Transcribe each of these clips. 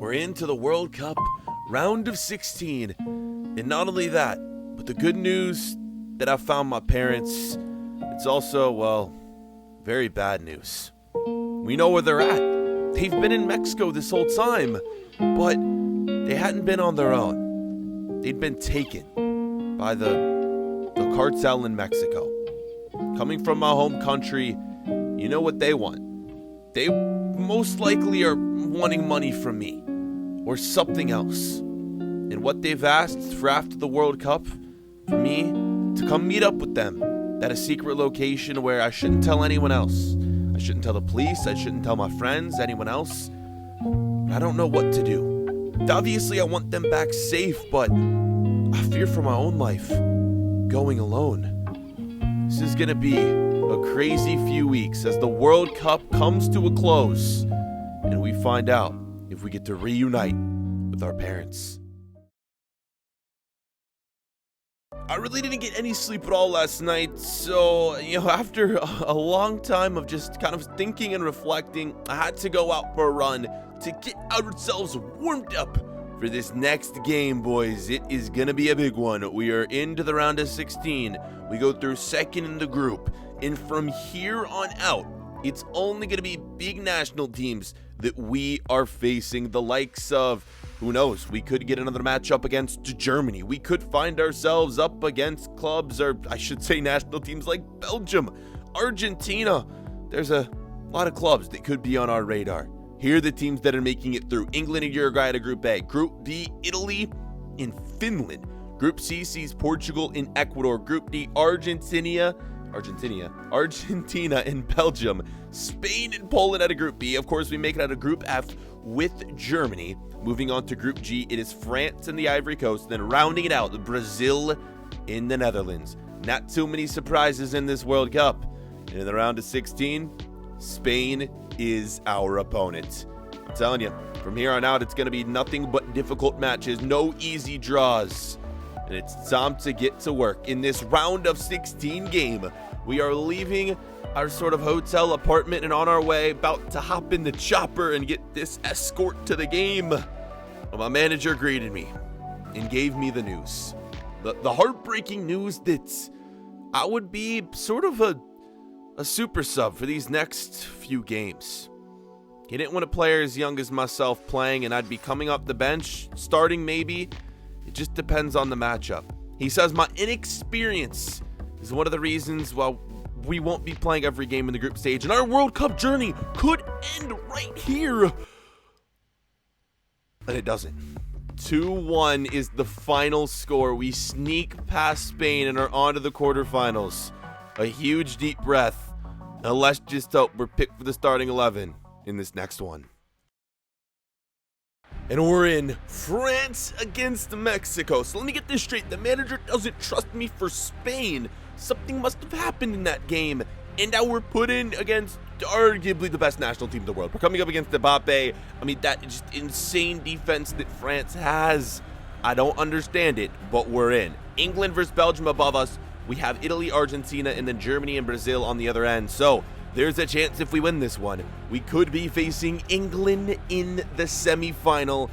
We're into the World Cup round of 16. And not only that, but the good news that I found my parents, it's also, well, very bad news. We know where they're at. They've been in Mexico this whole time, but they hadn't been on their own. They'd been taken by the cartel in Mexico. Coming from my home country, you know what they want. They most likely are wanting money from me or something else. And what they've asked for after the World Cup, for me to come meet up with them at a secret location where I shouldn't tell anyone else. I shouldn't tell the police, I shouldn't tell my friends, anyone else. I don't know what to do. Obviously, I want them back safe, but I fear for my own life going alone. This is gonna be a crazy few weeks as the World Cup comes to a close and we find out if we get to reunite with our parents. I really didn't get any sleep at all last night, so, after a long time of just kind of thinking and reflecting, I had to go out for a run to get ourselves warmed up for this next game, boys. It is gonna be a big one. We are into the round of 16. We go through second in the group, and from here on out, it's only gonna be big national teams that we are facing, the likes of, who knows, we could get another matchup against Germany. We could find ourselves up against clubs, or I should say national teams like Belgium, Argentina. There's a lot of clubs that could be on our radar. Here are the teams that are making it through. England and Uruguay to Group A. Group B, Italy and Finland. Group C sees Portugal and Ecuador. Group D, Argentina and Belgium. Spain and Poland out of Group B. Of course, we make it out of Group F with Germany. Moving on to Group G, it is France and the Ivory Coast. Then rounding it out, Brazil in the Netherlands. Not too many surprises in this World Cup. And in the round of 16, Spain is our opponent. I'm telling you, from here on out, it's going to be nothing but difficult matches. No easy draws. And it's time to get to work. In this round of 16 game, we are leaving our sort of hotel apartment and on our way, about to hop in the chopper and get this escort to the game. Well, my manager greeted me and gave me the news. The heartbreaking news that I would be sort of a super sub for these next few games. He didn't want a player as young as myself playing, and I'd be coming off the bench, starting maybe. It just depends on the matchup. He says my inexperience is one of the reasons why we won't be playing every game in the group stage, and our World Cup journey could end right here. And it doesn't. 2-1 is the final score. We sneak past Spain and are on to the quarterfinals. A huge deep breath. Now let's just hope we're picked for the starting 11 in this next one. And we're in France against Mexico. So let me get this straight. The manager doesn't trust me for Spain. Something must have happened in that game. And now we're put in against arguably the best national team in the world. We're coming up against Mbappe. I mean, that is just insane defense that France has. I don't understand it, but we're in. England versus Belgium above us. We have Italy, Argentina, and then Germany and Brazil on the other end. So there's a chance if we win this one, we could be facing England in the semifinal.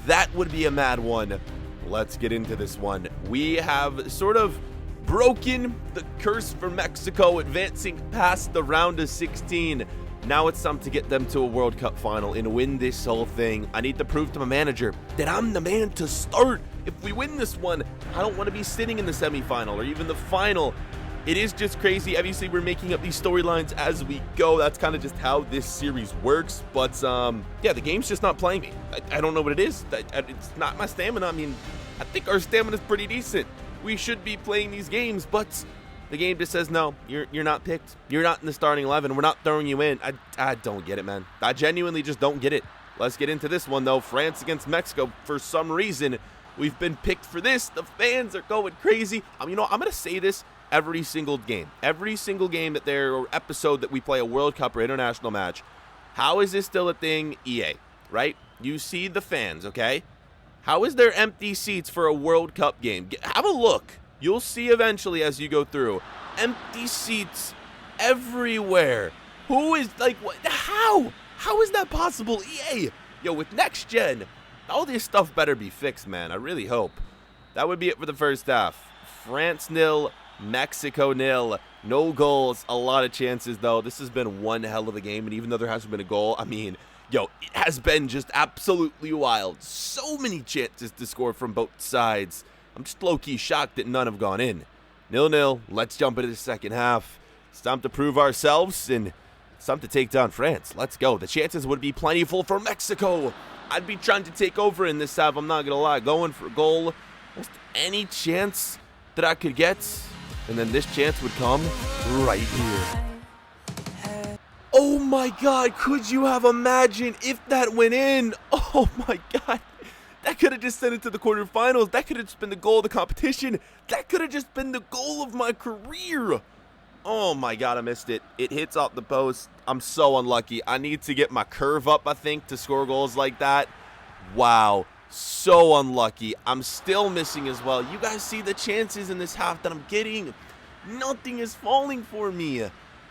That would be a mad one. Let's get into this one. We have sort of broken the curse for Mexico, advancing past the round of 16. Now it's time to get them to a World Cup final and win this whole thing. I need to prove to my manager that I'm the man to start. If we win this one, I don't want to be sitting in the semifinal or even the final. It is just crazy. Obviously, we're making up these storylines as we go. That's kind of just how this series works. But, yeah, the game's just not playing me. I don't know what it is. It's not my stamina. I mean, I think our stamina's pretty decent. We should be playing these games, but the game just says, no, you're not picked. You're not in the starting 11. We're not throwing you in. I don't get it, man. I genuinely just don't get it. Let's get into this one, though. France against Mexico. For some reason, we've been picked for this. The fans are going crazy. I'm going to say this every single game. Every single game that or episode that we play a World Cup or international match. How is this still a thing? EA, right? You see the fans, okay? How is there empty seats for a World Cup game? Have a look. You'll see eventually as you go through. Empty seats everywhere. Who is, like, what? How? How is that possible? EA, yo, with next gen, All this stuff better be fixed, man. I really hope. That would be it for the first half. France 0, Mexico 0. No goals, a lot of chances, though. This has been one hell of a game, and even though there hasn't been a goal, I mean, yo, it has been just absolutely wild. So many chances to score from both sides. I'm just low-key shocked that none have gone in. 0-0. Let's jump into the second half. It's time to prove ourselves, and it's time to take down France. Let's go. The chances would be plentiful for Mexico. I'd be trying to take over in this half, I'm not going to lie. Going for a goal. Just any chance that I could get, and then this chance would come right here. Oh my God, could you have imagined if that went in? Oh my God, that could have just sent it to the quarterfinals. That could have just been the goal of the competition. That could have just been the goal of my career. Oh my God, I missed it. It hits off the post. I'm so unlucky. I need to get my curve up, I think, to score goals like that. Wow. So unlucky. I'm still missing as well. You guys see the chances in this half that I'm getting. Nothing is falling for me.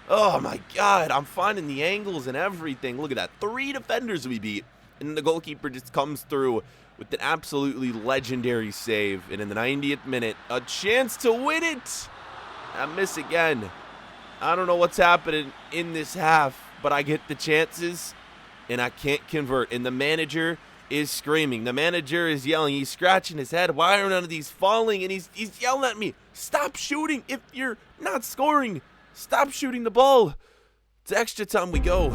Oh my God. I'm finding the angles and everything. Look at that. 3 defenders we beat. And the goalkeeper just comes through with an absolutely legendary save. And in the 90th minute, a chance to win it. I miss again. I don't know what's happening in this half, but I get the chances and I can't convert. And the manager is screaming. The manager is yelling. He's scratching his head. Why are none of these falling? And he's yelling at me. Stop shooting if you're not scoring. Stop shooting the ball. It's extra time we go.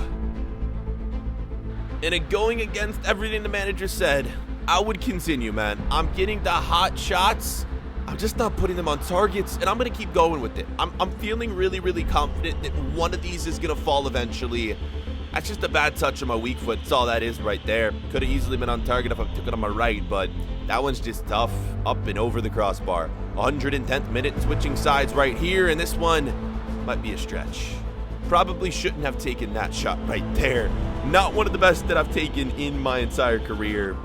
And in going against everything the manager said, I would continue, man. I'm getting the hot shots. I'm just not putting them on targets, and I'm going to keep going with it. I'm feeling really, really confident that one of these is going to fall eventually. That's just a bad touch on my weak foot. That's all that is right there. Could have easily been on target if I took it on my right, but that one's just tough. Up and over the crossbar. 110th minute, switching sides right here, and this one might be a stretch. Probably shouldn't have taken that shot right there. Not one of the best that I've taken in my entire career.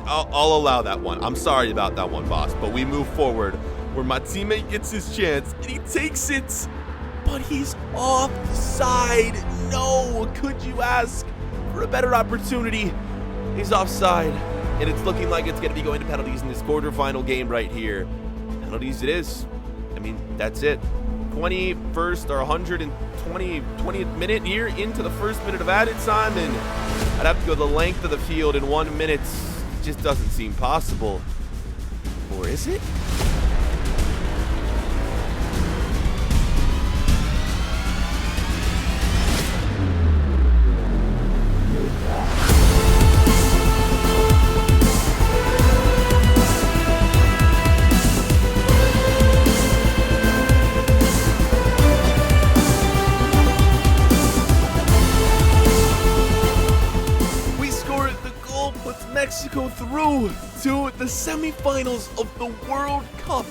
I'll allow that one. I'm sorry about that one, boss, but we move forward where my teammate gets his chance, and he takes it. But he's offside. No, could you ask for a better opportunity? He's offside, and it's looking like it's going to be going to penalties in this quarterfinal game right here. Penalties it is. I mean, that's it. 21st or 20th minute here into the first minute of added time, and I'd have to go the length of the field in 1 minute. It just doesn't seem possible. Or is it? Mexico through to the semifinals of the World Cup.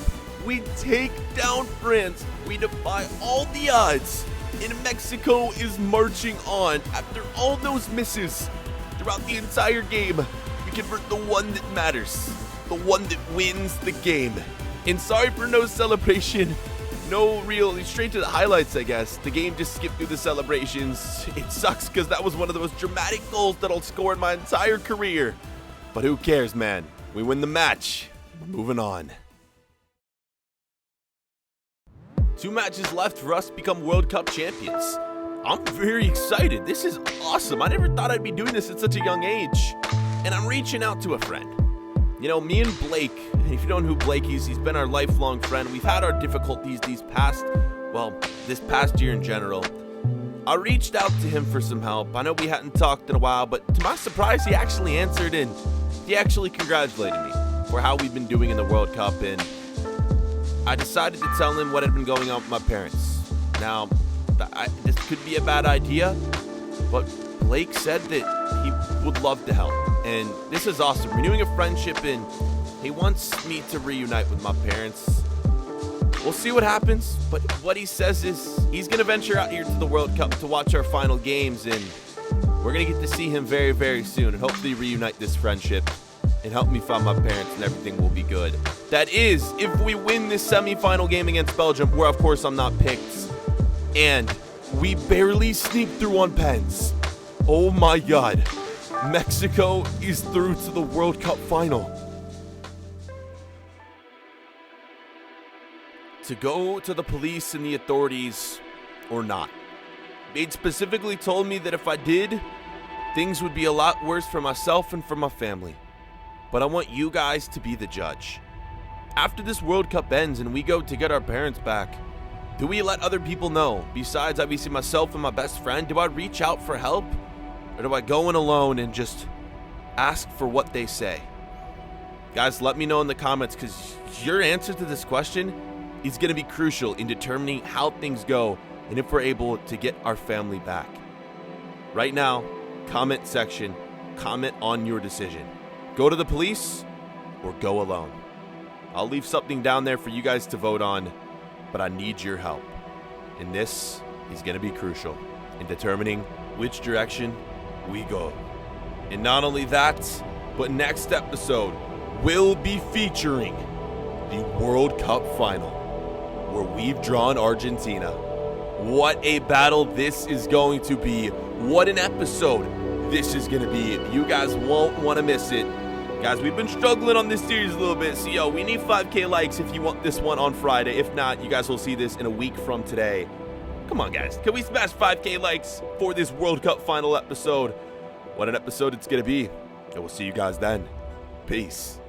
We take down France. We defy all the odds. And Mexico is marching on. After all those misses throughout the entire game, we convert the one that matters. The one that wins the game. And sorry for no celebration. No real, straight to the highlights, I guess. The game just skipped through the celebrations. It sucks because that was one of the most dramatic goals that I'll score in my entire career. But who cares, man? We win the match. We're moving on. 2 matches left for us to become World Cup champions. I'm very excited. This is awesome. I never thought I'd be doing this at such a young age. And I'm reaching out to a friend. You know, me and Blake, if you don't know who Blake is, he's been our lifelong friend. We've had our difficulties this past year in general. I reached out to him for some help. I know we hadn't talked in a while, but to my surprise, he actually answered and he actually congratulated me for how we've been doing in the World Cup. And I decided to tell him what had been going on with my parents. Now, this could be a bad idea, but Blake said that he would love to help. And this is awesome. Renewing a friendship, and he wants me to reunite with my parents. We'll see what happens, but what he says is he's going to venture out here to the World Cup to watch our final games, and we're going to get to see him very, very soon and hopefully reunite this friendship and help me find my parents, and everything will be good. That is, if we win this semifinal game against Belgium, where, of course, I'm not picked, and we barely sneak through on pens. Oh, my God. Mexico is through to the World Cup final. To go to the police and the authorities or not. They'd specifically told me that if I did, things would be a lot worse for myself and for my family. But I want you guys to be the judge. After this World Cup ends and we go to get our parents back, do we let other people know? Besides obviously myself and my best friend, do I reach out for help? Or do I go in alone and just ask for what they say? Guys, let me know in the comments, because your answer to this question is going to be crucial in determining how things go and if we're able to get our family back. Right now, comment section, comment on your decision. Go to the police or go alone. I'll leave something down there for you guys to vote on, but I need your help. And this is going to be crucial in determining which direction we go. And not only that, but next episode will be featuring the World Cup final, where we've drawn Argentina. What a battle this is going to be. What an episode this is going to be. You guys won't want to miss it. Guys, we've been struggling on this series a little bit, so yo, we need 5K likes if you want this one on Friday. If not, you guys will see this in a week from today. Come on, guys. Can we smash 5K likes for this World Cup final episode? What an episode it's going to be. And we'll see you guys then. Peace.